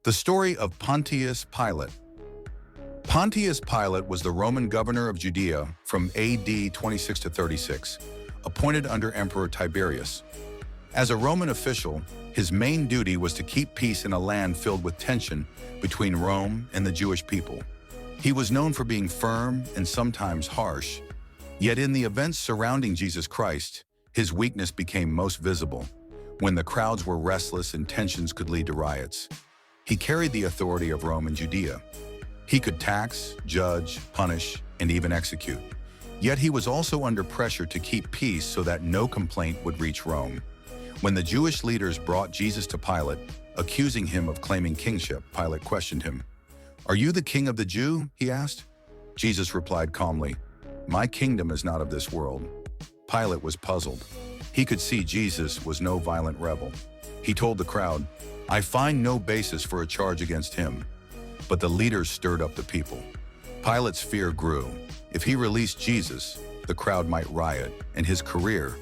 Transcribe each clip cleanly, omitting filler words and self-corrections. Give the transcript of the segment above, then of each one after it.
The story of Pontius Pilate. Pontius Pilate was the Roman governor of Judea from AD 26 to 36, appointed under Emperor Tiberius. As a Roman official, his main duty was to keep peace in a land filled with tension between Rome and the Jewish people. He was known for being firm and sometimes harsh, yet in the events surrounding Jesus Christ, his weakness became most visible, when the crowds were restless and tensions could lead to riots. He carried the authority of Rome and Judea. He could tax, judge, punish, and even execute. Yet he was also under pressure to keep peace so that no complaint would reach Rome. When the Jewish leaders brought Jesus to Pilate, accusing him of claiming kingship, Pilate questioned him. "Are you the king of the Jews?" he asked. Jesus replied calmly, "My kingdom is not of this world." Pilate was puzzled. He could see Jesus was no violent rebel. He told the crowd, "I find no basis for a charge against him." But the leaders stirred up the people. Pilate's fear grew. If he released Jesus, the crowd might riot, and his career,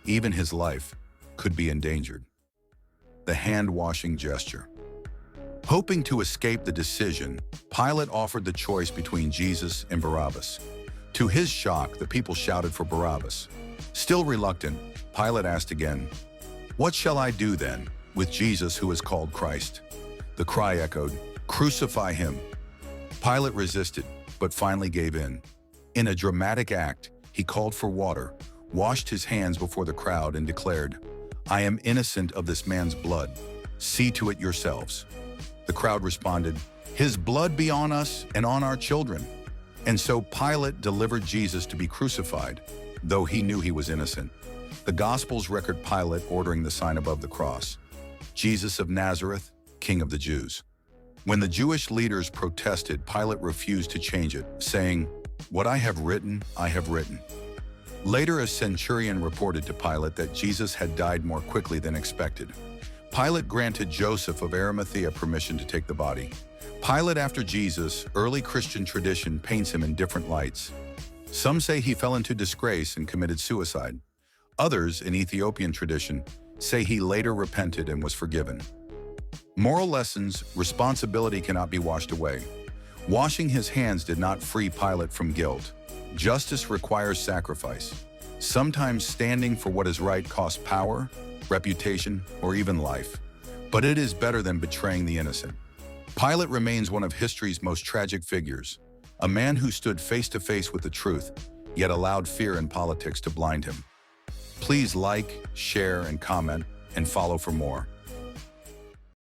even his life, could be endangered. The hand-washing gesture. Hoping to escape the decision, Pilate offered the choice between Jesus and Barabbas. To his shock, the people shouted for Barabbas. Still reluctant, Pilate asked again, "What shall I do then with Jesus who is called Christ?" The cry echoed, "Crucify him!" Pilate resisted, but finally gave in. In a dramatic act, he called for water, washed his hands before the crowd, and declared, "I am innocent of this man's blood. See to it yourselves." The crowd responded, "His blood be on us and on our children." And so Pilate delivered Jesus to be crucified, though he knew he was innocent. The Gospels record Pilate ordering the sign above the cross, "Jesus of Nazareth, King of the Jews." When the Jewish leaders protested, Pilate refused to change it, saying, "What I have written, I have written." Later, a centurion reported to Pilate that Jesus had died more quickly than expected. Pilate granted Joseph of Arimathea permission to take the body. Pilate after Jesus, early Christian tradition paints him in different lights. Some say he fell into disgrace and committed suicide. Others, in Ethiopian tradition, say he later repented and was forgiven. Moral lessons: responsibility cannot be washed away. Washing his hands did not free Pilate from guilt. Justice requires sacrifice. Sometimes standing for what is right costs power, reputation, or even life. But it is better than betraying the innocent. Pilate remains one of history's most tragic figures, a man who stood face to face with the truth, yet allowed fear and politics to blind him. Please like, share, and comment, and follow for more.